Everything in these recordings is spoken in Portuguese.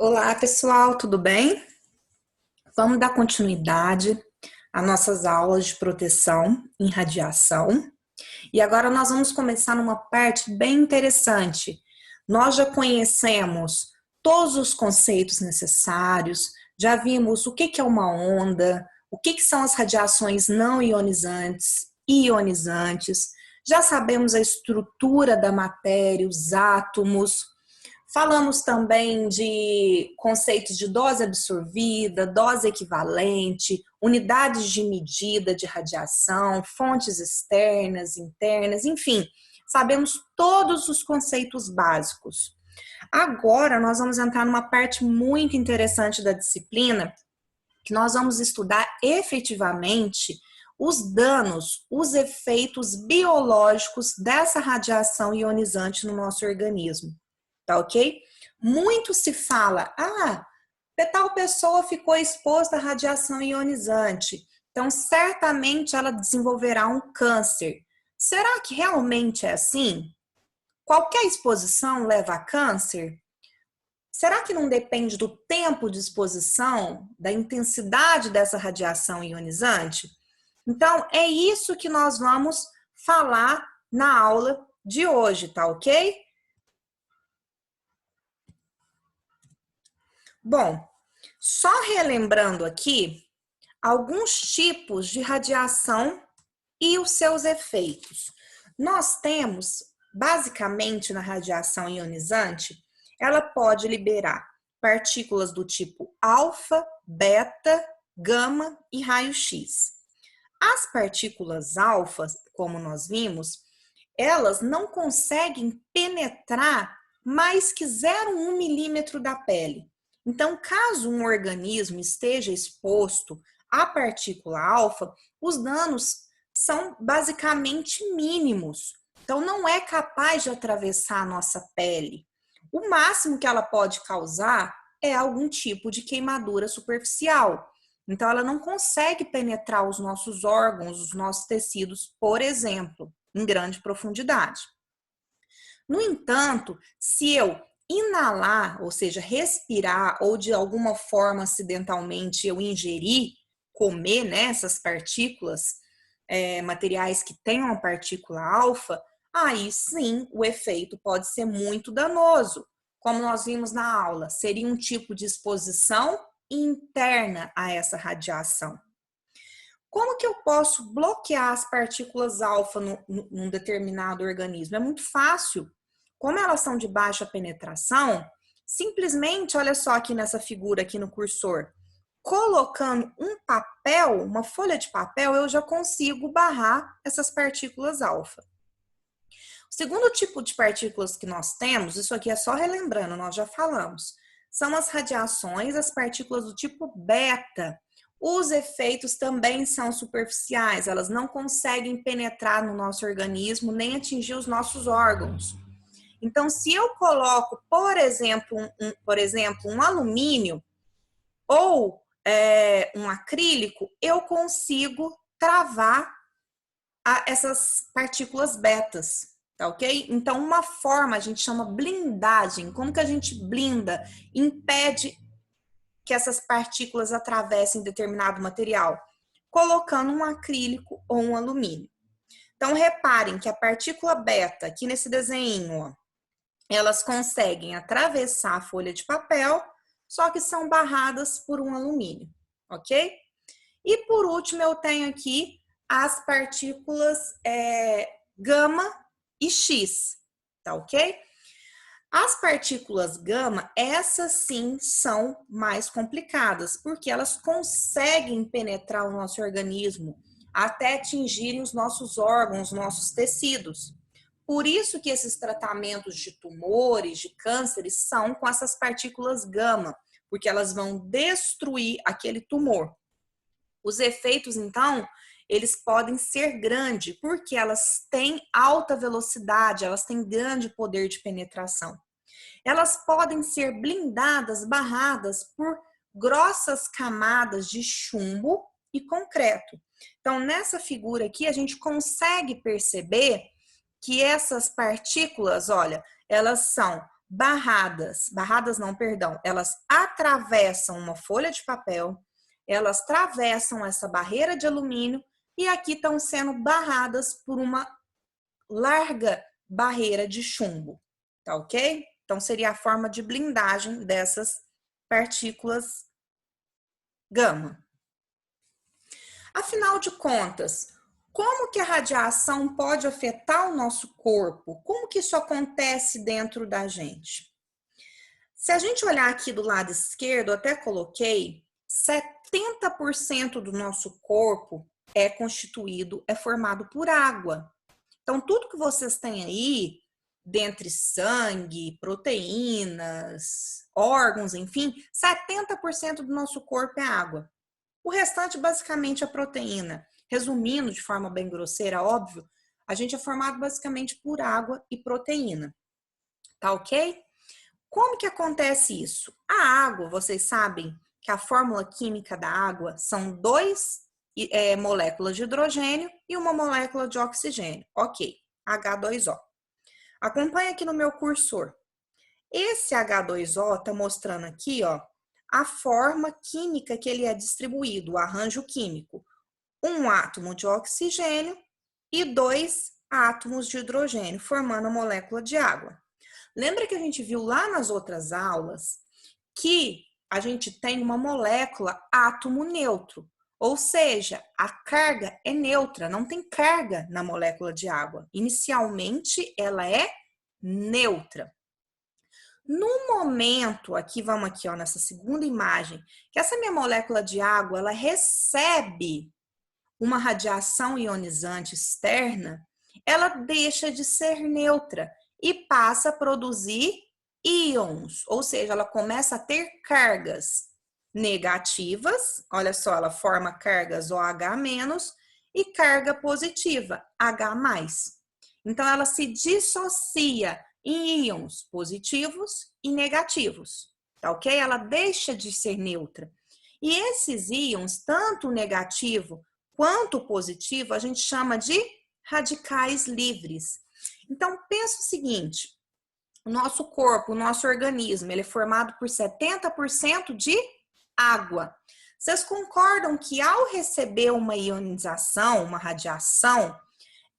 Olá, pessoal, tudo bem? Vamos dar continuidade às nossas aulas de proteção em radiação. E agora nós vamos começar numa parte bem interessante. Nós já conhecemos todos os conceitos necessários, já vimos o que é uma onda, o que são as radiações não ionizantes e ionizantes, já sabemos a estrutura da matéria, os átomos. Falamos também de conceitos de dose absorvida, dose equivalente, unidades de medida de radiação, fontes externas, internas, enfim, sabemos todos os conceitos básicos. Agora nós vamos entrar numa parte muito interessante da disciplina, que nós vamos estudar efetivamente os danos, os efeitos biológicos dessa radiação ionizante no nosso organismo. Tá ok? Muito se fala, tal pessoa ficou exposta à radiação ionizante, então certamente ela desenvolverá um câncer. Será que realmente é assim? Qualquer exposição leva a câncer? Será que não depende do tempo de exposição, da intensidade dessa radiação ionizante? Então, é isso que nós vamos falar na aula de hoje, tá ok? Bom, só relembrando aqui alguns tipos de radiação e os seus efeitos. Nós temos, basicamente, na radiação ionizante, ela pode liberar partículas do tipo alfa, beta, gama e raio-x. As partículas alfa, como nós vimos, elas não conseguem penetrar mais que 0,1 milímetro da pele. Então, caso um organismo esteja exposto à partícula alfa, os danos são basicamente mínimos. Então, não é capaz de atravessar a nossa pele. O máximo que ela pode causar é algum tipo de queimadura superficial. Então, ela não consegue penetrar os nossos órgãos, os nossos tecidos, por exemplo, em grande profundidade. No entanto, se eu inalar, ou seja, respirar, ou de alguma forma acidentalmente eu ingerir, comer, né, essas partículas, materiais que tenham a partícula alfa, aí sim o efeito pode ser muito danoso. Como nós vimos na aula, seria um tipo de exposição interna a essa radiação. Como que eu posso bloquear as partículas alfa num determinado organismo? É muito fácil. Como elas são de baixa penetração, simplesmente, olha só aqui nessa figura aqui no cursor, colocando um papel, uma folha de papel, eu já consigo barrar essas partículas alfa. O segundo tipo de partículas que nós temos, isso aqui é só relembrando, nós já falamos, são as radiações, as partículas do tipo beta. Os efeitos também são superficiais, elas não conseguem penetrar no nosso organismo nem atingir os nossos órgãos. Então, se eu coloco, por exemplo, um alumínio ou um acrílico, eu consigo travar essas partículas betas, tá ok? Então, uma forma, a gente chama blindagem. Como que a gente blinda? Impede que essas partículas atravessem determinado material? Colocando um acrílico ou um alumínio. Então, reparem que a partícula beta, aqui nesse desenho, ó, elas conseguem atravessar a folha de papel, só que são barradas por um alumínio, ok? E por último, eu tenho aqui as partículas gama e X, tá ok? As partículas gama, essas sim são mais complicadas, porque elas conseguem penetrar o nosso organismo até atingirem os nossos órgãos, os nossos tecidos. Por isso que esses tratamentos de tumores, de cânceres, são com essas partículas gama, porque elas vão destruir aquele tumor. Os efeitos, então, eles podem ser grandes, porque elas têm alta velocidade, elas têm grande poder de penetração. Elas podem ser blindadas, barradas por grossas camadas de chumbo e concreto. Então, nessa figura aqui, a gente consegue perceber que essas partículas, olha, elas são barradas não, perdão, elas atravessam uma folha de papel, elas atravessam essa barreira de alumínio e aqui estão sendo barradas por uma larga barreira de chumbo, tá ok? Então, seria a forma de blindagem dessas partículas gama. Afinal de contas, como que a radiação pode afetar o nosso corpo? Como que isso acontece dentro da gente? Se a gente olhar aqui do lado esquerdo, eu até coloquei, 70% do nosso corpo é formado por água. Então, tudo que vocês têm aí, dentre sangue, proteínas, órgãos, enfim, 70% do nosso corpo é água. O restante, basicamente, é proteína. Resumindo de forma bem grosseira, óbvio, a gente é formado basicamente por água e proteína. Tá ok? Como que acontece isso? A água, vocês sabem que a fórmula química da água são 2 moléculas de hidrogênio e uma molécula de oxigênio. Ok, H2O. Acompanha aqui no meu cursor. Esse H2O está mostrando aqui, ó, a forma química que ele é distribuído, o arranjo químico. 1 átomo de oxigênio e 2 átomos de hidrogênio, formando a molécula de água. Lembra que a gente viu lá nas outras aulas que a gente tem uma molécula átomo neutro, ou seja, a carga é neutra, não tem carga na molécula de água. Inicialmente, ela é neutra. No momento, vamos aqui, ó, nessa segunda imagem, que essa minha molécula de água, ela recebe uma radiação ionizante externa, ela deixa de ser neutra e passa a produzir íons, ou seja, ela começa a ter cargas negativas, olha só, ela forma cargas OH- e carga positiva, H+. Então, ela se dissocia em íons positivos e negativos, tá ok? Ela deixa de ser neutra. E esses íons, tanto o negativo quanto o positivo, a gente chama de radicais livres. Então, pensa o seguinte, o nosso corpo, o nosso organismo, ele é formado por 70% de água. Vocês concordam que ao receber uma ionização, uma radiação,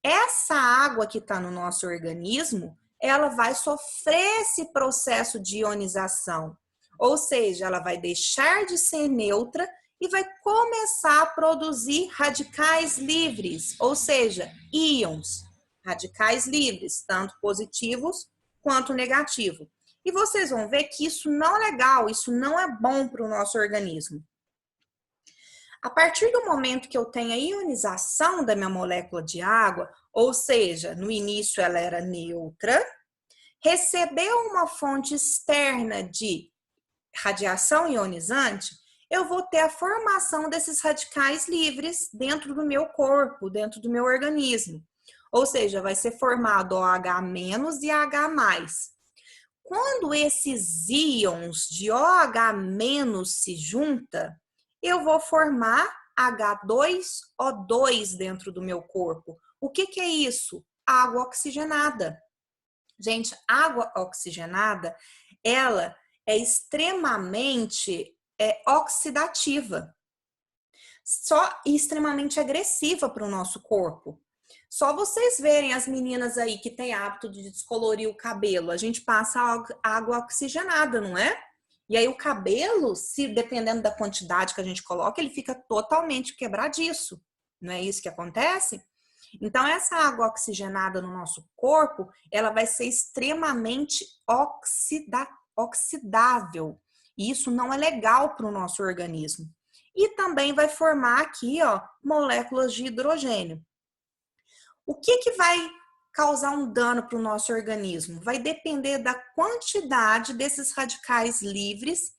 essa água que está no nosso organismo, ela vai sofrer esse processo de ionização. Ou seja, ela vai deixar de ser neutra e vai começar a produzir radicais livres, ou seja, íons, radicais livres, tanto positivos quanto negativos. E vocês vão ver que isso não é legal, isso não é bom para o nosso organismo. A partir do momento que eu tenho a ionização da minha molécula de água, ou seja, no início ela era neutra, recebeu uma fonte externa de radiação ionizante, eu vou ter a formação desses radicais livres dentro do meu corpo, dentro do meu organismo. Ou seja, vai ser formado OH- e H+. Quando esses íons de OH- se juntam, eu vou formar H2O2 dentro do meu corpo. O que é isso? Água oxigenada. Gente, água oxigenada, ela é extremamente oxidativa, extremamente agressiva para o nosso corpo. Só vocês verem as meninas aí que têm hábito de descolorir o cabelo, a gente passa água oxigenada, não é? E aí o cabelo, se dependendo da quantidade que a gente coloca, ele fica totalmente quebradiço. Não é isso que acontece? Então, essa água oxigenada no nosso corpo, ela vai ser extremamente oxidável. E isso não é legal para o nosso organismo. E também vai formar aqui, ó, moléculas de hidrogênio. O que vai causar um dano para o nosso organismo? Vai depender da quantidade desses radicais livres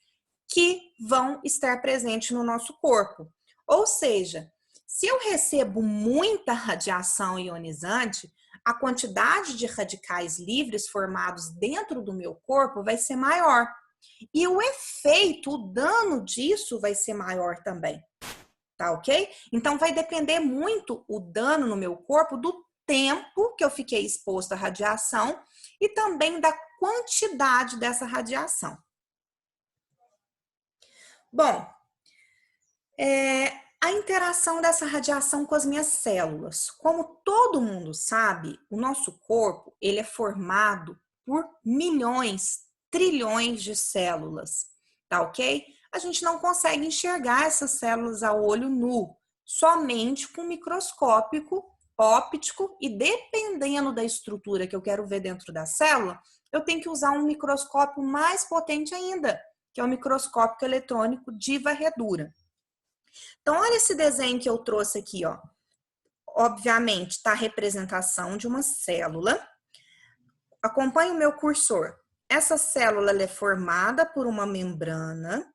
que vão estar presentes no nosso corpo. Ou seja, se eu recebo muita radiação ionizante, a quantidade de radicais livres formados dentro do meu corpo vai ser maior. E o efeito, o dano disso vai ser maior também. Tá ok? Então vai depender muito o dano no meu corpo do tempo que eu fiquei exposto à radiação e também da quantidade dessa radiação. Bom, a interação dessa radiação com as minhas células. Como todo mundo sabe, o nosso corpo ele é formado por milhões, trilhões de células, tá ok? A gente não consegue enxergar essas células a olho nu, somente com microscópio óptico e dependendo da estrutura que eu quero ver dentro da célula, eu tenho que usar um microscópio mais potente ainda, que é o microscópio eletrônico de varredura. Então, olha esse desenho que eu trouxe aqui, ó. Obviamente, está a representação de uma célula. Acompanhe o meu cursor. Essa célula ela é formada por uma membrana.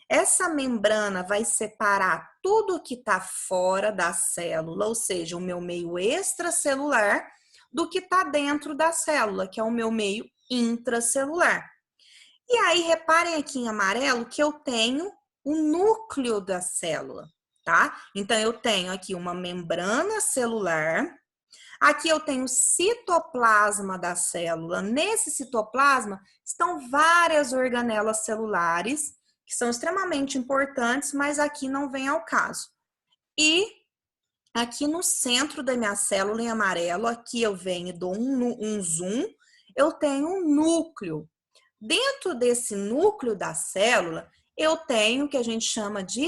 Essa membrana vai separar tudo que está fora da célula, ou seja, o meu meio extracelular, do que está dentro da célula, que é o meu meio intracelular. E aí, reparem aqui em amarelo que eu tenho o núcleo da célula, tá? Então, eu tenho aqui uma membrana celular. Aqui eu tenho o citoplasma da célula. Nesse citoplasma estão várias organelas celulares, que são extremamente importantes, mas aqui não vem ao caso. E aqui no centro da minha célula, em amarelo, aqui eu venho e dou um zoom, eu tenho um núcleo. Dentro desse núcleo da célula, eu tenho o que a gente chama de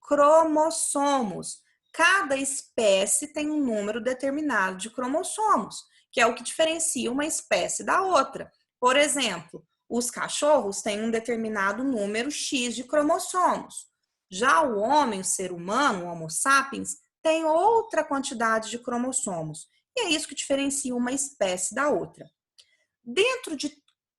cromossomos. Cada espécie tem um número determinado de cromossomos, que é o que diferencia uma espécie da outra. Por exemplo, os cachorros têm um determinado número X de cromossomos. Já o homem, o ser humano, o Homo sapiens, tem outra quantidade de cromossomos. E é isso que diferencia uma espécie da outra. Dentro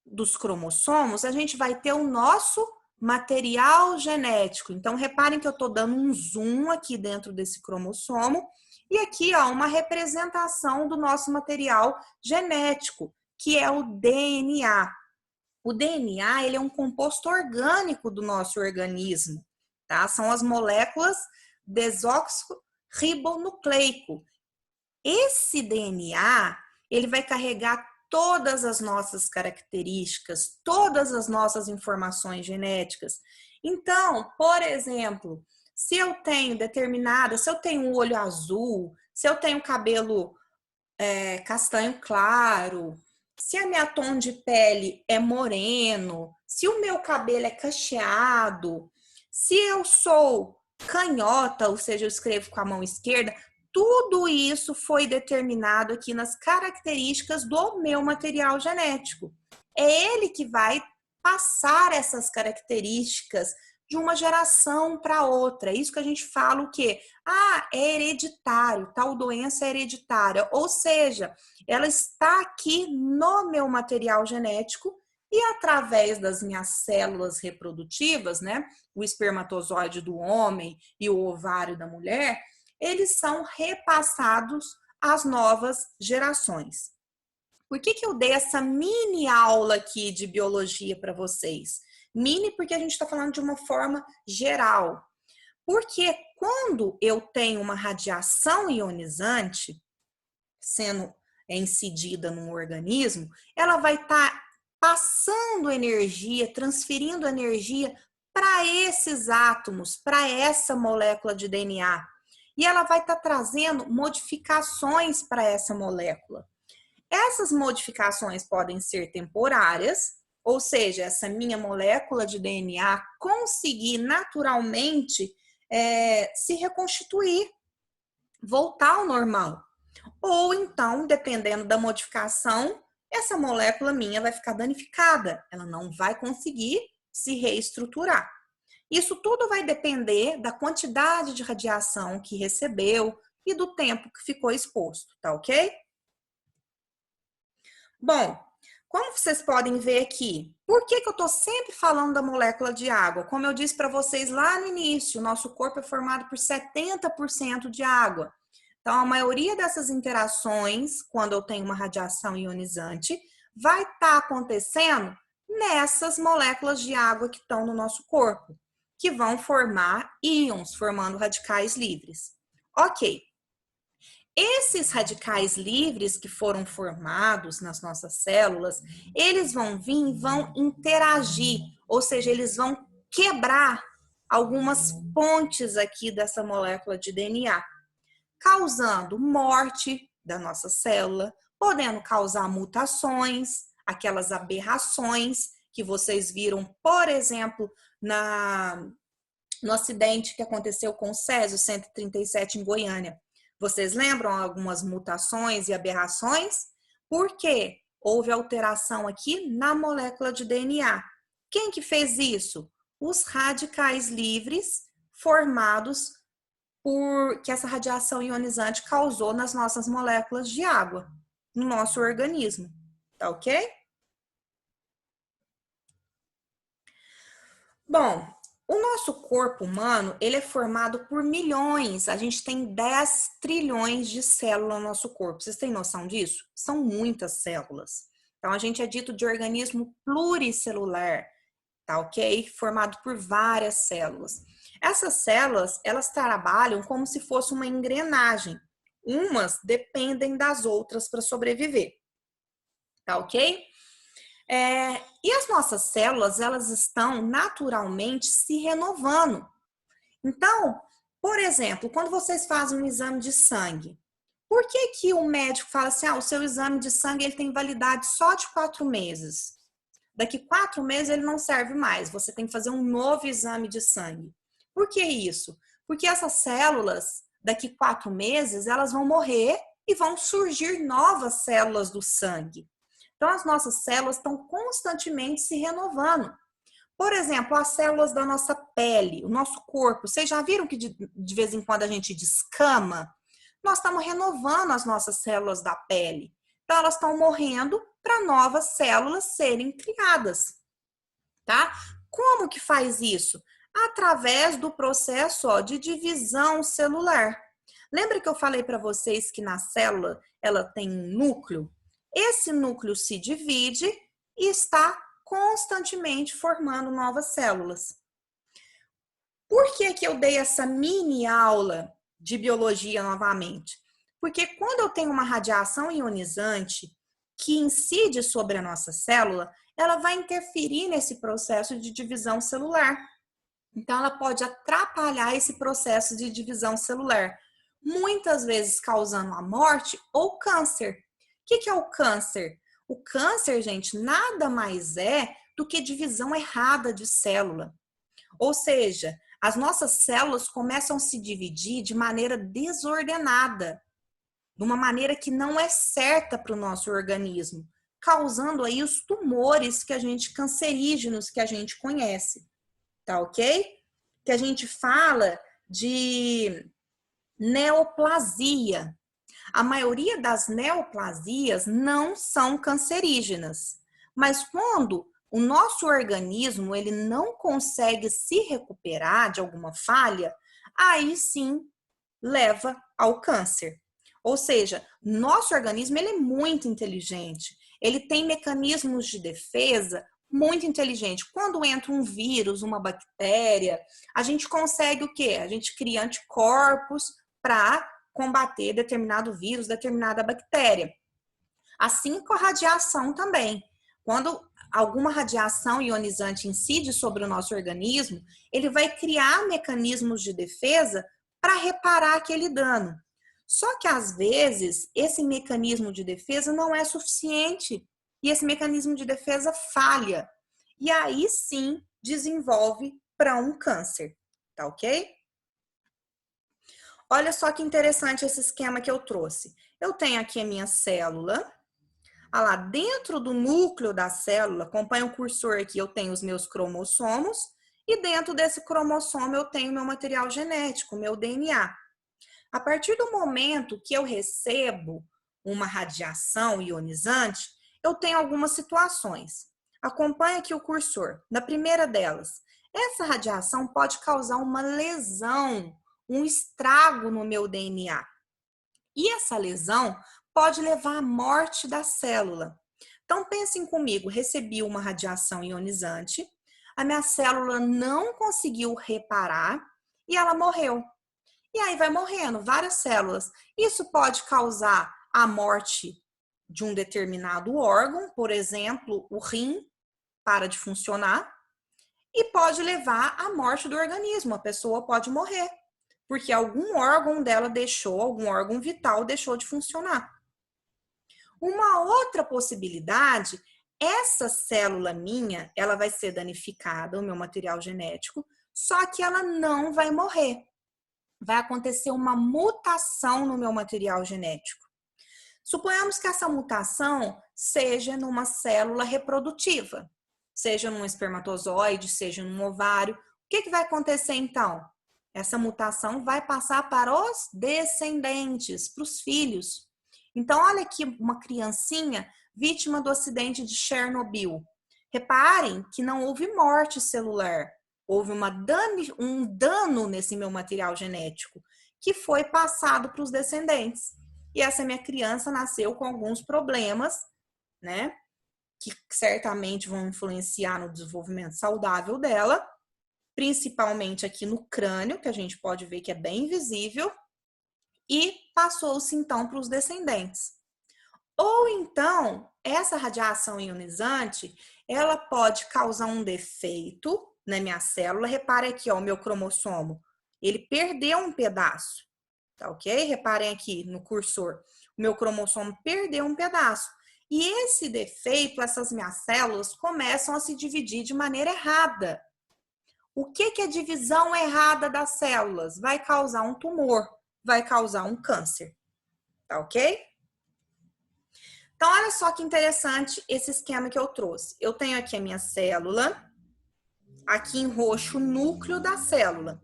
dos cromossomos, a gente vai ter o nosso material genético. Então, reparem que eu estou dando um zoom aqui dentro desse cromossomo e aqui, ó, uma representação do nosso material genético, que é o DNA. O DNA, ele é um composto orgânico do nosso organismo, tá? São as moléculas desoxirribonucleico. Esse DNA, ele vai carregar todas as nossas características, todas as nossas informações genéticas. Então, por exemplo, se eu tenho um olho azul, se eu tenho cabelo castanho claro, se a minha tom de pele é moreno, se o meu cabelo é cacheado, se eu sou canhota, ou seja, eu escrevo com a mão esquerda, tudo isso foi determinado aqui nas características do meu material genético. É ele que vai passar essas características de uma geração para outra. É isso que a gente fala o quê? É hereditário, tal doença é hereditária. Ou seja, ela está aqui no meu material genético e através das minhas células reprodutivas, né? O espermatozoide do homem e o ovário da mulher, eles são repassados às novas gerações. Por que eu dei essa mini aula aqui de biologia para vocês? Mini porque a gente está falando de uma forma geral. Porque quando eu tenho uma radiação ionizante sendo incidida no organismo, ela vai estar passando energia, transferindo energia para esses átomos, para essa molécula de DNA. E ela vai estar trazendo modificações para essa molécula. Essas modificações podem ser temporárias, ou seja, essa minha molécula de DNA conseguir naturalmente se reconstituir, voltar ao normal. Ou então, dependendo da modificação, essa molécula minha vai ficar danificada, ela não vai conseguir se reestruturar. Isso tudo vai depender da quantidade de radiação que recebeu e do tempo que ficou exposto, tá ok? Bom, como vocês podem ver aqui, por que eu estou sempre falando da molécula de água? Como eu disse para vocês lá no início, o nosso corpo é formado por 70% de água. Então, a maioria dessas interações, quando eu tenho uma radiação ionizante, vai estar acontecendo nessas moléculas de água que estão no nosso corpo, que vão formar íons, formando radicais livres. Ok. Esses radicais livres que foram formados nas nossas células, eles vão vir e vão interagir, ou seja, eles vão quebrar algumas pontes aqui dessa molécula de DNA, causando morte da nossa célula, podendo causar mutações, aquelas aberrações que vocês viram, por exemplo, no acidente que aconteceu com o Césio 137 em Goiânia. Vocês lembram algumas mutações e aberrações? Por quê? Houve alteração aqui na molécula de DNA. Quem que fez isso? Os radicais livres formados por que essa radiação ionizante causou nas nossas moléculas de água, no nosso organismo. Tá ok? Bom, o nosso corpo humano, ele é formado por milhões, a gente tem 10 trilhões de células no nosso corpo. Vocês têm noção disso? São muitas células. Então, a gente é dito de organismo pluricelular, tá ok? Formado por várias células. Essas células, elas trabalham como se fosse uma engrenagem. Umas dependem das outras para sobreviver, tá ok? E as nossas células, elas estão naturalmente se renovando. Então, por exemplo, quando vocês fazem um exame de sangue, por que que o médico fala assim, o seu exame de sangue ele tem validade só de 4 meses? Daqui 4 meses ele não serve mais, você tem que fazer um novo exame de sangue. Por que isso? Porque essas células, daqui 4 meses, elas vão morrer e vão surgir novas células do sangue. Então, as nossas células estão constantemente se renovando. Por exemplo, as células da nossa pele, o nosso corpo. Vocês já viram que de vez em quando a gente descama? Nós estamos renovando as nossas células da pele. Então, elas estão morrendo para novas células serem criadas, tá? Como que faz isso? Através do processo de divisão celular. Lembra que eu falei para vocês que na célula ela tem um núcleo? Esse núcleo se divide e está constantemente formando novas células. Por que que eu dei essa mini aula de biologia novamente? Porque quando eu tenho uma radiação ionizante que incide sobre a nossa célula, ela vai interferir nesse processo de divisão celular. Então, ela pode atrapalhar esse processo de divisão celular, muitas vezes causando a morte ou câncer. O que é o câncer? O câncer, gente, nada mais é do que divisão errada de célula. Ou seja, as nossas células começam a se dividir de maneira desordenada, de uma maneira que não é certa para o nosso organismo, causando aí os tumores cancerígenos que a gente conhece, tá ok? Que a gente fala de neoplasia. A maioria das neoplasias não são cancerígenas, mas quando o nosso organismo ele não consegue se recuperar de alguma falha, aí sim leva ao câncer. Ou seja, nosso organismo ele é muito inteligente, ele tem mecanismos de defesa muito inteligente. Quando entra um vírus, uma bactéria, a gente consegue o quê? A gente cria anticorpos para combater determinado vírus, determinada bactéria. Assim com a radiação também. Quando alguma radiação ionizante incide sobre o nosso organismo, ele vai criar mecanismos de defesa para reparar aquele dano. Só que às vezes esse mecanismo de defesa não é suficiente e esse mecanismo de defesa falha. E aí sim desenvolve para um câncer, tá ok? Olha só que interessante esse esquema que eu trouxe. Eu tenho aqui a minha célula. Ah lá, dentro do núcleo da célula, acompanha o cursor aqui, eu tenho os meus cromossomos. E dentro desse cromossomo eu tenho meu material genético, meu DNA. A partir do momento que eu recebo uma radiação ionizante, eu tenho algumas situações. Acompanha aqui o cursor. Na primeira delas, essa radiação pode causar uma lesão, um estrago no meu DNA. E essa lesão pode levar à morte da célula. Então, pensem comigo, recebi uma radiação ionizante, a minha célula não conseguiu reparar e ela morreu. E aí vai morrendo várias células. Isso pode causar a morte de um determinado órgão, por exemplo, o rim para de funcionar, e pode levar à morte do organismo. A pessoa pode morrer, porque algum órgão dela deixou, algum órgão vital deixou de funcionar. Uma outra possibilidade, essa célula minha, ela vai ser danificada, o meu material genético, só que ela não vai morrer. Vai acontecer uma mutação no meu material genético. Suponhamos que essa mutação seja numa célula reprodutiva, seja num espermatozoide, seja num ovário. O que vai acontecer então? Essa mutação vai passar para os descendentes, para os filhos. Então, olha aqui uma criancinha vítima do acidente de Chernobyl. Reparem que não houve morte celular, houve um dano nesse meu material genético, que foi passado para os descendentes. E essa minha criança nasceu com alguns problemas, né? Que certamente vão influenciar no desenvolvimento saudável dela, principalmente aqui no crânio, que a gente pode ver que é bem visível, e passou-se então para os descendentes. Ou então, essa radiação ionizante, ela pode causar um defeito na minha célula. Repare aqui, ó, o meu cromossomo, ele perdeu um pedaço, tá ok? Reparem aqui no cursor, o meu cromossomo perdeu um pedaço. E esse defeito, essas minhas células começam a se dividir de maneira errada. O que é a divisão errada das células? Vai causar um tumor, vai causar um câncer, tá ok? Então, olha só que interessante esse esquema que eu trouxe. Eu tenho aqui a minha célula, aqui em roxo o núcleo da célula.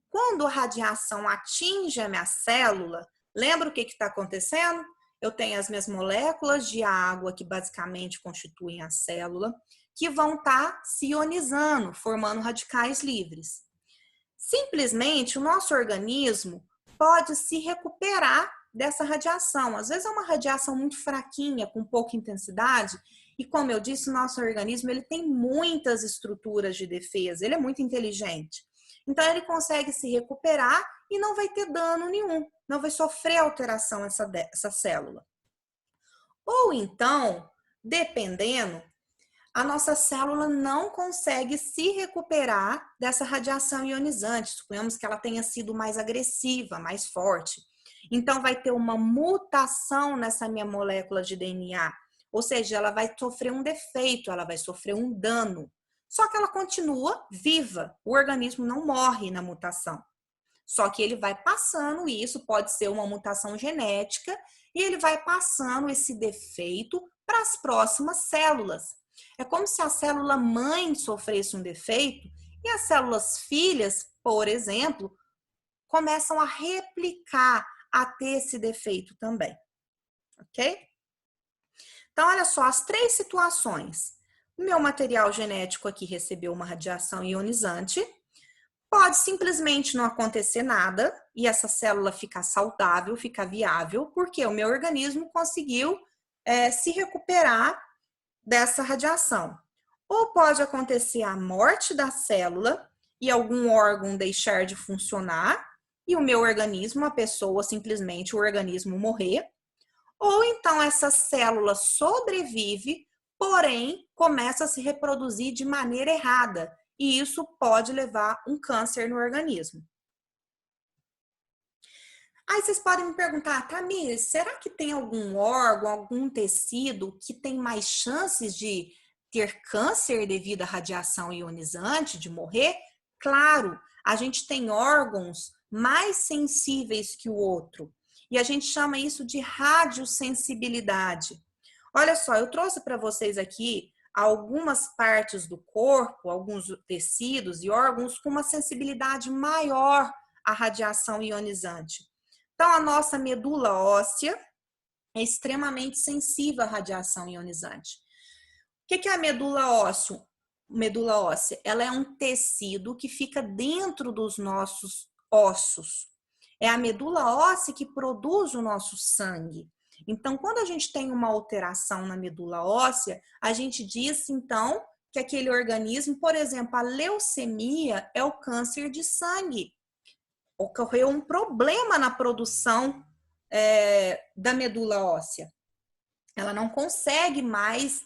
Quando a radiação atinge a minha célula, lembra o que está acontecendo? Eu tenho as minhas moléculas de água, que basicamente constituem a célula, que vão estar se ionizando, formando radicais livres. Simplesmente, o nosso organismo pode se recuperar dessa radiação. Às vezes é uma radiação muito fraquinha, com pouca intensidade, e como eu disse, o nosso organismo ele tem muitas estruturas de defesa, ele é muito inteligente. Então, ele consegue se recuperar e não vai ter dano nenhum, não vai sofrer alteração essa célula. Ou então, dependendo, a nossa célula não consegue se recuperar dessa radiação ionizante. Suponhamos que ela tenha sido mais agressiva, mais forte. Então, vai ter uma mutação nessa minha molécula de DNA. Ou seja, ela vai sofrer um defeito, ela vai sofrer um dano. Só que ela continua viva, o organismo não morre na mutação. Só que ele vai passando, e isso pode ser uma mutação genética, e ele vai passando esse defeito para as próximas células. É como se a célula mãe sofresse um defeito, e as células filhas, por exemplo, começam a replicar, a ter esse defeito também. Ok? Então, olha só, as três situações. O meu material genético aqui recebeu uma radiação ionizante, pode simplesmente não acontecer nada e essa célula ficar saudável, ficar viável, porque o meu organismo conseguiu se recuperar dessa radiação. Ou pode acontecer a morte da célula e algum órgão deixar de funcionar e o meu organismo, a pessoa, simplesmente o organismo morrer. Ou então essa célula sobrevive, porém começa a se reproduzir de maneira errada. E isso pode levar um câncer no organismo. Aí vocês podem me perguntar, Tamires, será que tem algum órgão, algum tecido que tem mais chances de ter câncer devido à radiação ionizante, de morrer? Claro, a gente tem órgãos mais sensíveis que o outro. E a gente chama isso de radiosensibilidade. Olha só, eu trouxe para vocês aqui algumas partes do corpo, alguns tecidos e órgãos com uma sensibilidade maior à radiação ionizante. Então, a nossa medula óssea é extremamente sensível à radiação ionizante. O que é a medula óssea? Medula óssea, ela é um tecido que fica dentro dos nossos ossos. É a medula óssea que produz o nosso sangue. Então, quando a gente tem uma alteração na medula óssea, a gente diz, então, que aquele organismo, por exemplo, a leucemia é o câncer de sangue. ocorreu um problema na produção da medula óssea. Ela não consegue mais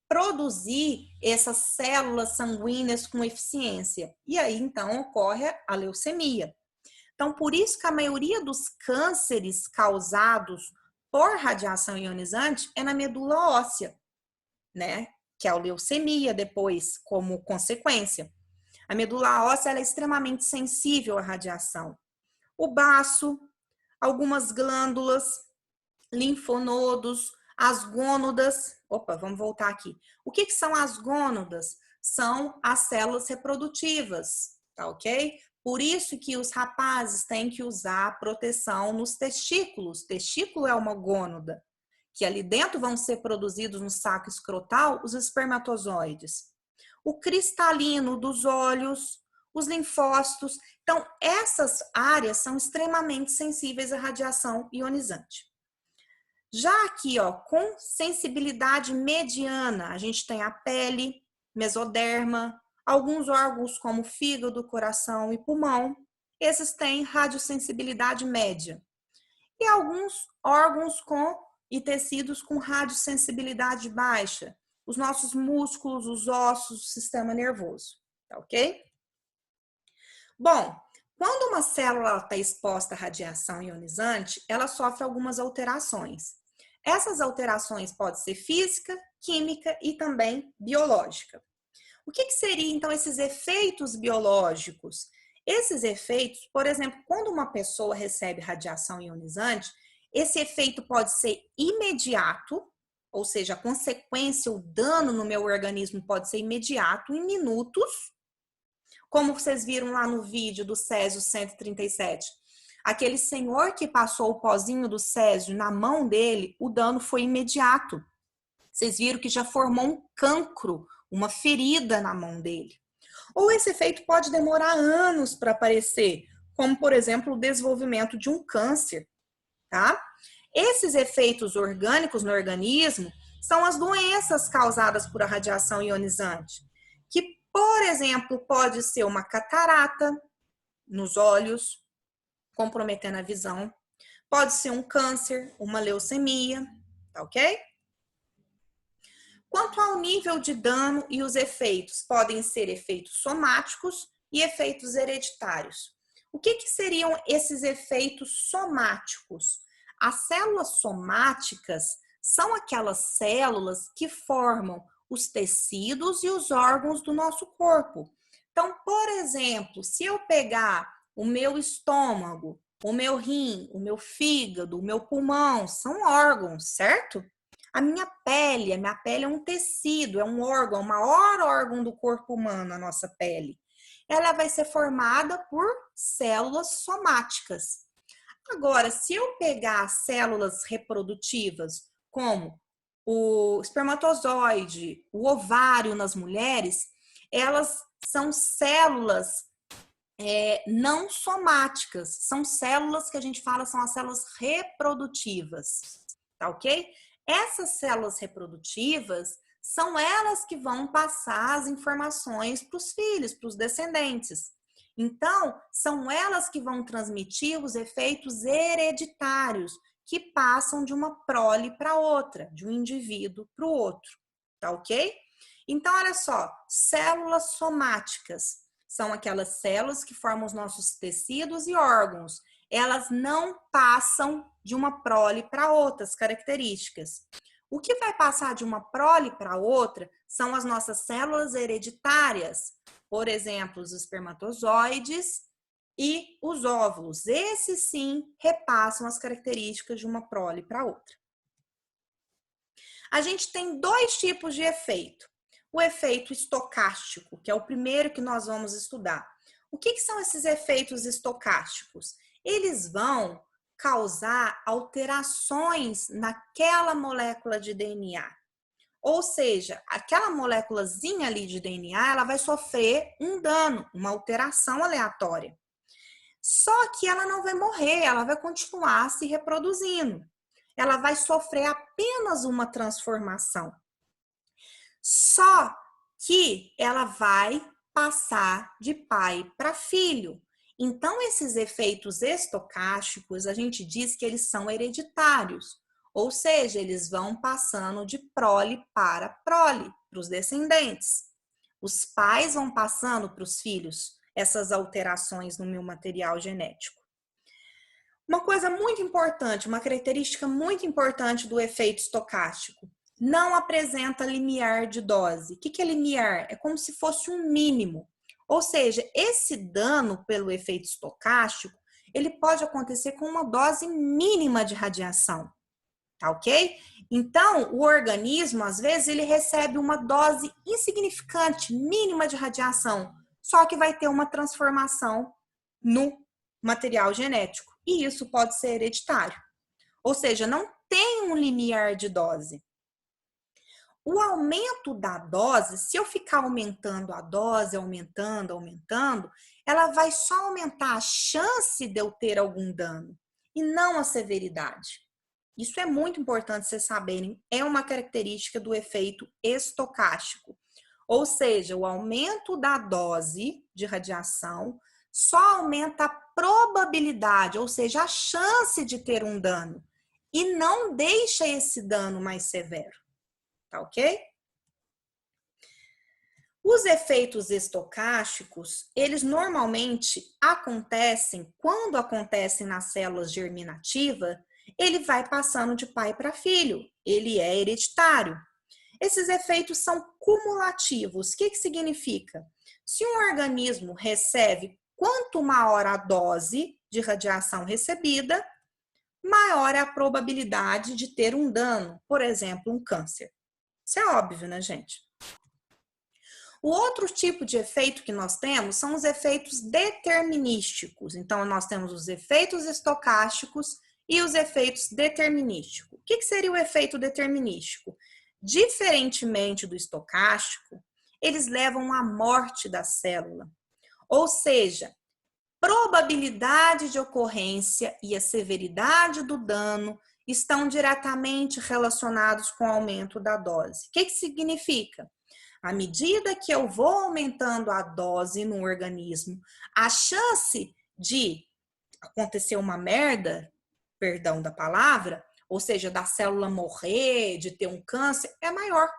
produzir essas células sanguíneas com eficiência. E aí, então, ocorre a leucemia. Então, por isso que a maioria dos cânceres causados por radiação ionizante é na medula óssea, né? Que é a leucemia depois, como consequência. A medula óssea ela é extremamente sensível à radiação. O baço, algumas glândulas, linfonodos, as gônadas. Opa, vamos voltar aqui. O que são as gônadas? São as células reprodutivas, tá ok? Por isso que os rapazes têm que usar proteção nos testículos. Testículo é uma gônada, que ali dentro vão ser produzidos no saco escrotal os espermatozoides. O cristalino dos olhos, os linfócitos. Então, essas áreas são extremamente sensíveis à radiação ionizante. Já aqui, ó, com sensibilidade mediana, a gente tem a pele, mesoderma, alguns órgãos como fígado, coração e pulmão. Esses têm radiosensibilidade média. E alguns órgãos e tecidos com radiosensibilidade baixa. Os nossos músculos, os ossos, o sistema nervoso. Tá ok? Bom, quando uma célula está exposta à radiação ionizante, ela sofre algumas alterações. Essas alterações podem ser física, química e também biológica. O que seriam, então, esses efeitos biológicos? Esses efeitos, por exemplo, quando uma pessoa recebe radiação ionizante, esse efeito pode ser imediato, ou seja, a consequência, o dano no meu organismo pode ser imediato, em minutos, como vocês viram lá no vídeo do Césio 137. Aquele senhor que passou o pozinho do Césio na mão dele, o dano foi imediato. Vocês viram que já formou um cancro, uma ferida na mão dele. Ou esse efeito pode demorar anos para aparecer, como, por exemplo, o desenvolvimento de um câncer, tá? Esses efeitos orgânicos no organismo são as doenças causadas por a radiação ionizante, que, por exemplo, pode ser uma catarata nos olhos, comprometendo a visão. Pode ser um câncer, uma leucemia, tá ok? Quanto ao nível de dano e os efeitos, podem ser efeitos somáticos e efeitos hereditários. O que seriam esses efeitos somáticos? As células somáticas são aquelas células que formam os tecidos e os órgãos do nosso corpo. Então, por exemplo, se eu pegar o meu estômago, o meu rim, o meu fígado, o meu pulmão, são órgãos, certo? A minha pele é um tecido, é um órgão, o maior órgão do corpo humano, a nossa pele. Ela vai ser formada por células somáticas. Agora, se eu pegar células reprodutivas, como o espermatozoide, o ovário nas mulheres, elas são células não somáticas, são células que a gente fala são as células reprodutivas, tá ok? Essas células reprodutivas são elas que vão passar as informações para os filhos, para os descendentes. Então, são elas que vão transmitir os efeitos hereditários que passam de uma prole para outra, de um indivíduo para o outro, tá ok? Então, olha só, células somáticas são aquelas células que formam os nossos tecidos e órgãos. Elas não passam de uma prole para outras características. O que vai passar de uma prole para outra são as nossas células hereditárias, por exemplo, os espermatozoides e os óvulos. Esses sim repassam as características de uma prole para outra. A gente tem dois tipos de efeito. O efeito estocástico, que é o primeiro que nós vamos estudar. O que são esses efeitos estocásticos? Eles vão causar alterações naquela molécula de DNA. Ou seja, aquela moléculazinha ali de DNA, ela vai sofrer um dano, uma alteração aleatória. Só que ela não vai morrer, ela vai continuar se reproduzindo. Ela vai sofrer apenas uma transformação. Só que ela vai passar de pai para filho. Então, esses efeitos estocásticos, a gente diz que eles são hereditários, ou seja, eles vão passando de prole para os descendentes. Os pais vão passando para os filhos essas alterações no meu material genético. Uma coisa muito importante, uma característica muito importante do efeito estocástico, não apresenta limiar de dose. O que é limiar? É como se fosse um mínimo. Ou seja, esse dano pelo efeito estocástico, ele pode acontecer com uma dose mínima de radiação, tá ok? Então, o organismo, às vezes, ele recebe uma dose insignificante, mínima de radiação, só que vai ter uma transformação no material genético. E isso pode ser hereditário. Ou seja, não tem um limiar de dose. O aumento da dose, se eu ficar aumentando a dose, aumentando, ela vai só aumentar a chance de eu ter algum dano e não a severidade. Isso é muito importante vocês saberem, é uma característica do efeito estocástico. Ou seja, o aumento da dose de radiação só aumenta a probabilidade, ou seja, a chance de ter um dano e não deixa esse dano mais severo. Tá ok? Os efeitos estocásticos, eles normalmente acontecem, quando acontecem nas células germinativas, ele vai passando de pai para filho, ele é hereditário. Esses efeitos são cumulativos. O que significa? Se um organismo recebe quanto maior a dose de radiação recebida, maior é a probabilidade de ter um dano, por exemplo, um câncer. Isso é óbvio, né, gente? O outro tipo de efeito que nós temos são os efeitos determinísticos. Então, nós temos os efeitos estocásticos e os efeitos determinísticos. O que seria o efeito determinístico? Diferentemente do estocástico, eles levam à morte da célula. Ou seja, probabilidade de ocorrência e a severidade do dano estão diretamente relacionados com o aumento da dose. O que significa? À medida que eu vou aumentando a dose no organismo, a chance de acontecer uma merda, perdão da palavra, ou seja, da célula morrer, de ter um câncer, é maior.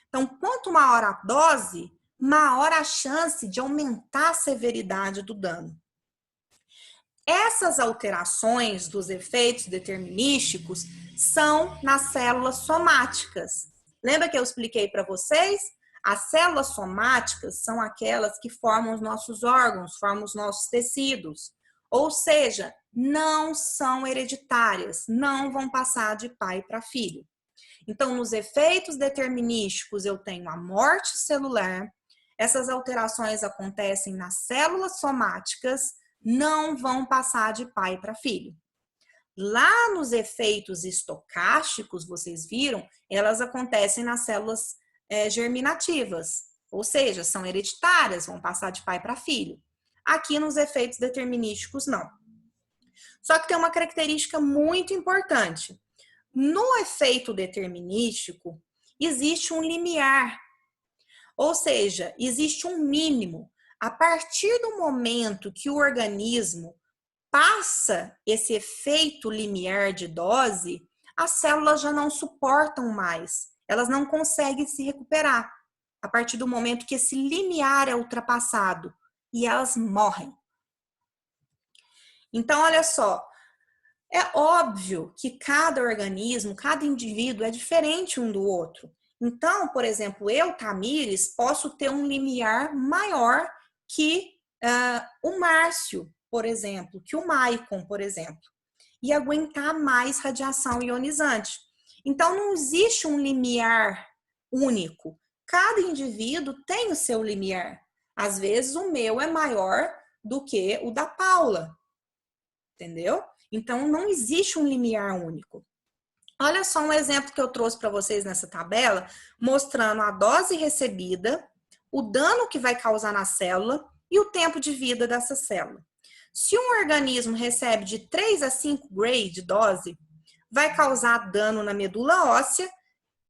Então, quanto maior a dose, maior a chance de aumentar a severidade do dano. Essas alterações dos efeitos determinísticos são nas células somáticas. Lembra que eu expliquei para vocês? As células somáticas são aquelas que formam os nossos órgãos, formam os nossos tecidos. Ou seja, não são hereditárias, não vão passar de pai para filho. Então, nos efeitos determinísticos, eu tenho a morte celular. Essas alterações acontecem nas células somáticas, não vão passar de pai para filho. Lá nos efeitos estocásticos, vocês viram, elas acontecem nas células germinativas, ou seja, são hereditárias, vão passar de pai para filho. Aqui nos efeitos determinísticos, não. Só que tem uma característica muito importante. No efeito determinístico, existe um limiar, ou seja, existe um mínimo. A partir do momento que o organismo passa esse efeito limiar de dose, as células já não suportam mais, elas não conseguem se recuperar. A partir do momento que esse limiar é ultrapassado e elas morrem. Então, olha só, é óbvio que cada organismo, cada indivíduo é diferente um do outro. Então, por exemplo, eu, Tamires, posso ter um limiar maior que o Márcio, por exemplo, que o Maicon, por exemplo, e aguentar mais radiação ionizante. Então, não existe um limiar único. Cada indivíduo tem o seu limiar. Às vezes, o meu é maior do que o da Paula. Entendeu? Então, não existe um limiar único. Olha só um exemplo que eu trouxe para vocês nessa tabela, mostrando a dose recebida, o dano que vai causar na célula e o tempo de vida dessa célula. Se um organismo recebe de 3 a 5 Gray de dose, vai causar dano na medula óssea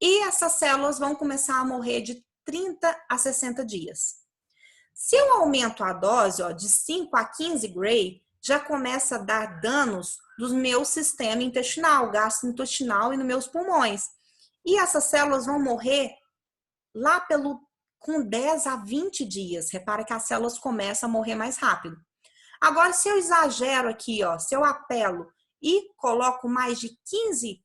e essas células vão começar a morrer de 30 a 60 dias. Se eu aumento a dose, ó, de 5 a 15 Gray, já começa a dar danos do meu sistema intestinal, gastrointestinal e nos meus pulmões. E essas células vão morrer lá com 10 a 20 dias. Repara que as células começam a morrer mais rápido. Agora, se eu exagero aqui, ó, se eu apelo e coloco mais de 15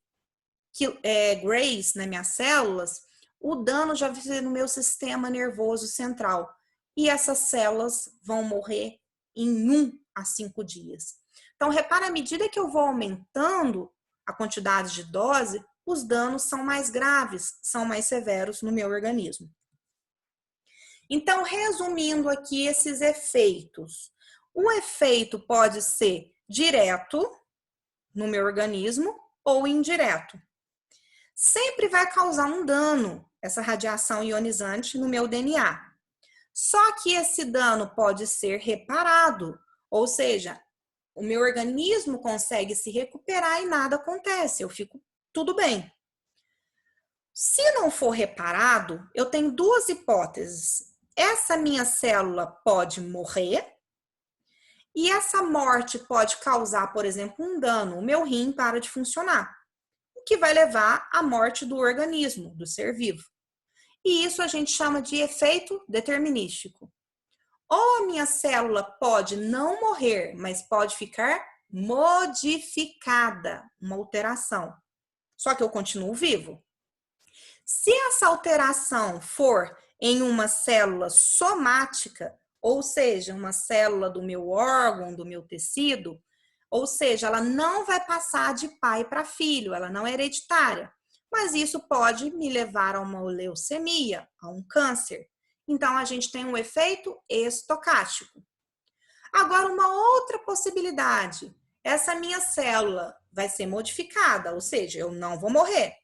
Grays nas minhas células, o dano já vai ser no meu sistema nervoso central. E essas células vão morrer em 1 a 5 dias. Então, repara, à medida que eu vou aumentando a quantidade de dose, os danos são mais graves, são mais severos no meu organismo. Então, resumindo aqui esses efeitos. O efeito pode ser direto no meu organismo ou indireto. Sempre vai causar um dano, essa radiação ionizante, no meu DNA. Só que esse dano pode ser reparado, ou seja, o meu organismo consegue se recuperar e nada acontece, eu fico tudo bem. Se não for reparado, eu tenho duas hipóteses. Essa minha célula pode morrer e essa morte pode causar, por exemplo, um dano. O meu rim para de funcionar, o que vai levar à morte do organismo, do ser vivo. E isso a gente chama de efeito determinístico. Ou a minha célula pode não morrer, mas pode ficar modificada, uma alteração. Só que eu continuo vivo. Se essa alteração for em uma célula somática, ou seja, uma célula do meu órgão, do meu tecido, ou seja, ela não vai passar de pai para filho, ela não é hereditária. Mas isso pode me levar a uma leucemia, a um câncer. Então, a gente tem um efeito estocástico. Agora, uma outra possibilidade. Essa minha célula vai ser modificada, ou seja, eu não vou morrer.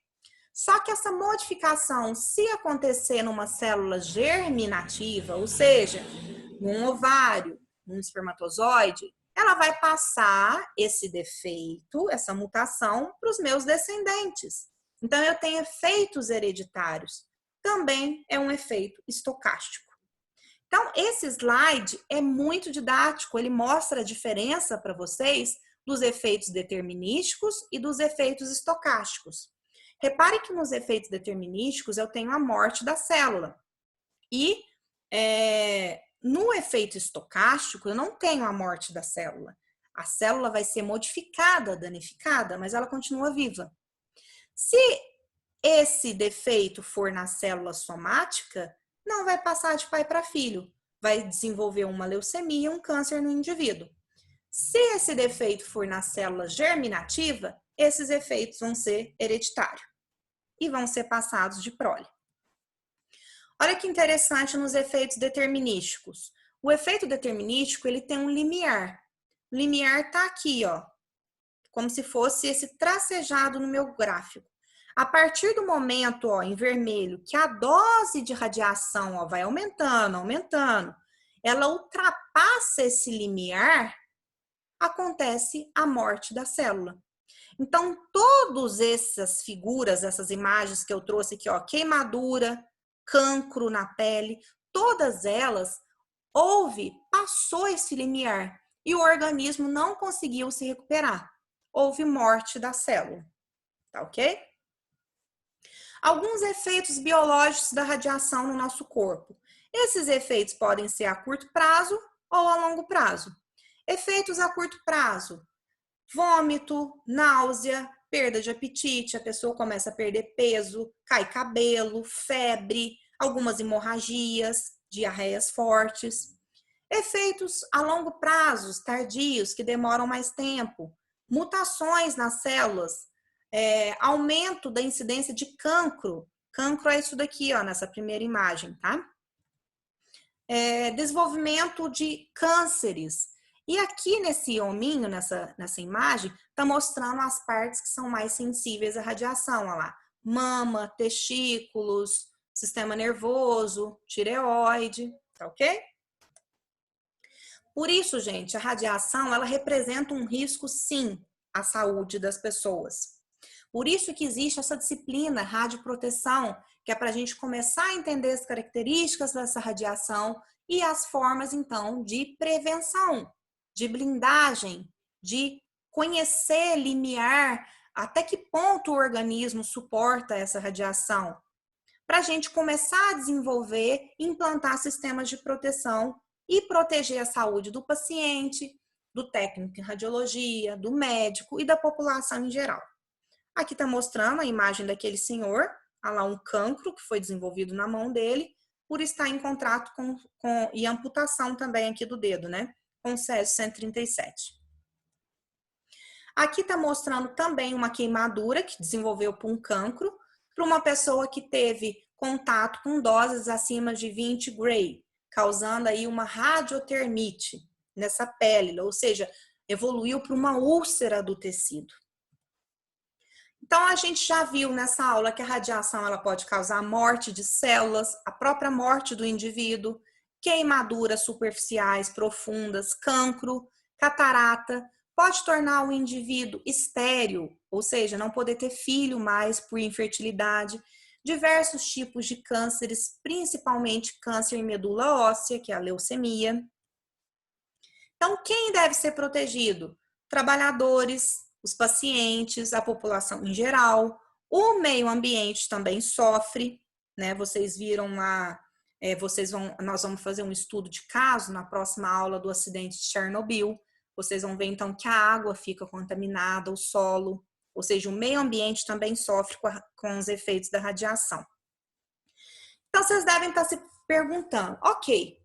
Só que essa modificação, se acontecer numa célula germinativa, ou seja, num ovário, num espermatozoide, ela vai passar esse defeito, essa mutação, para os meus descendentes. Então, eu tenho efeitos hereditários. Também é um efeito estocástico. Então, esse slide é muito didático, ele mostra a diferença para vocês dos efeitos determinísticos e dos efeitos estocásticos. Repare que nos efeitos determinísticos eu tenho a morte da célula. E no efeito estocástico eu não tenho a morte da célula. A célula vai ser modificada, danificada, mas ela continua viva. Se esse defeito for na célula somática, não vai passar de pai para filho. Vai desenvolver uma leucemia, um câncer no indivíduo. Se esse defeito for na célula germinativa, esses efeitos vão ser hereditários e vão ser passados de prole. Olha que interessante nos efeitos determinísticos. O efeito determinístico, ele tem um limiar. O limiar tá aqui, ó, como se fosse esse tracejado no meu gráfico. A partir do momento, ó, em vermelho, que a dose de radiação, ó, vai aumentando, aumentando, ela ultrapassa esse limiar, acontece a morte da célula. Então, todas essas figuras, essas imagens que eu trouxe aqui, ó, queimadura, cancro na pele, todas elas, passou esse limiar e o organismo não conseguiu se recuperar. Houve morte da célula, tá ok? Alguns efeitos biológicos da radiação no nosso corpo. Esses efeitos podem ser a curto prazo ou a longo prazo. Efeitos a curto prazo: vômito, náusea, perda de apetite, a pessoa começa a perder peso, cai cabelo, febre, algumas hemorragias, diarreias fortes. Efeitos a longo prazo, tardios, que demoram mais tempo, mutações nas células, aumento da incidência de cancro. Cancro é isso daqui, ó, nessa primeira imagem, tá? Desenvolvimento de cânceres. E aqui nesse hominho, nessa imagem, tá mostrando as partes que são mais sensíveis à radiação, ó lá. Mama, testículos, sistema nervoso, tireoide, tá ok? Por isso, gente, a radiação, ela representa um risco, sim, à saúde das pessoas. Por isso que existe essa disciplina, radioproteção, que é para a gente começar a entender as características dessa radiação e as formas, então, de prevenção, de blindagem, de conhecer, limiar até que ponto o organismo suporta essa radiação, para a gente começar a desenvolver e implantar sistemas de proteção e proteger a saúde do paciente, do técnico em radiologia, do médico e da população em geral. Aqui está mostrando a imagem daquele senhor, há lá um cancro que foi desenvolvido na mão dele, por estar em contrato e amputação também aqui do dedo, né? Com o Césio 137. Aqui está mostrando também uma queimadura que desenvolveu por um cancro, para uma pessoa que teve contato com doses acima de 20 Gray, causando aí uma radiotermite nessa pele, ou seja, evoluiu para uma úlcera do tecido. Então, a gente já viu nessa aula que a radiação ela pode causar morte de células, a própria morte do indivíduo, queimaduras superficiais profundas, cancro, catarata, pode tornar o indivíduo estéril, ou seja, não poder ter filho mais por infertilidade, diversos tipos de cânceres, principalmente câncer em medula óssea, que é a leucemia. Então, quem deve ser protegido? Trabalhadores, os pacientes, a população em geral, o meio ambiente também sofre, né? Vocês viram lá, nós vamos fazer um estudo de caso na próxima aula do acidente de Chernobyl. Vocês vão ver então que a água fica contaminada, o solo, ou seja, o meio ambiente também sofre com os efeitos da radiação. Então, vocês devem estar se perguntando, ok,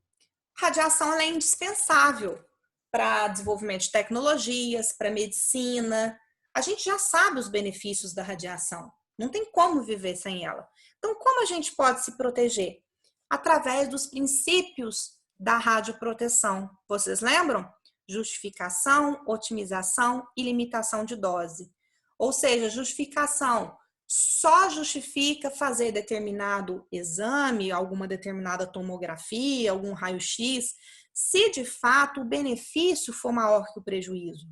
radiação ela é indispensável para desenvolvimento de tecnologias, para medicina. A gente já sabe os benefícios da radiação. Não tem como viver sem ela. Então, como a gente pode se proteger? Através dos princípios da radioproteção. Vocês lembram? Justificação, otimização e limitação de dose. Ou seja, justificação só justifica fazer determinado exame, alguma determinada tomografia, algum raio-x, se de fato o benefício for maior que o prejuízo.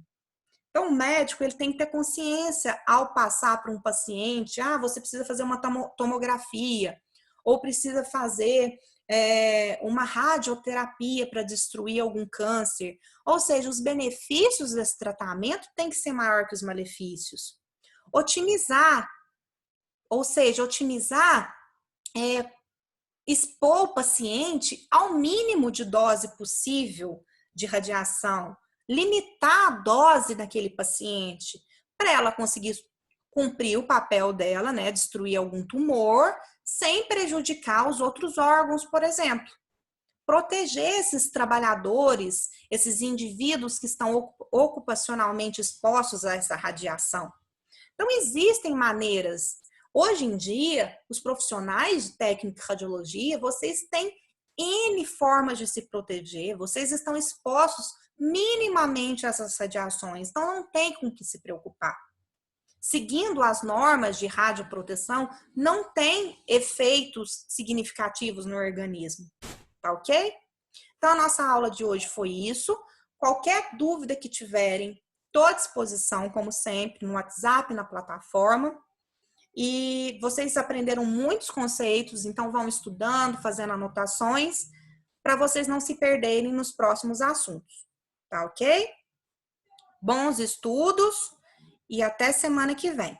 Então, o médico ele tem que ter consciência ao passar para um paciente, você precisa fazer uma tomografia, ou precisa fazer uma radioterapia para destruir algum câncer. Ou seja, os benefícios desse tratamento têm que ser maior que os malefícios. Otimizar, ou seja, expor o paciente ao mínimo de dose possível de radiação, limitar a dose daquele paciente para ela conseguir cumprir o papel dela, né, destruir algum tumor, sem prejudicar os outros órgãos, por exemplo. Proteger esses trabalhadores, esses indivíduos que estão ocupacionalmente expostos a essa radiação. Então, existem maneiras. Hoje em dia, os profissionais de técnica de radiologia, vocês têm N formas de se proteger, vocês estão expostos minimamente a essas radiações, então não tem com que se preocupar. Seguindo as normas de radioproteção, não tem efeitos significativos no organismo, tá ok? Então, a nossa aula de hoje foi isso. Qualquer dúvida que tiverem, estou à disposição, como sempre, no WhatsApp, na plataforma. E vocês aprenderam muitos conceitos, então vão estudando, fazendo anotações, para vocês não se perderem nos próximos assuntos. Tá ok? Bons estudos e até semana que vem.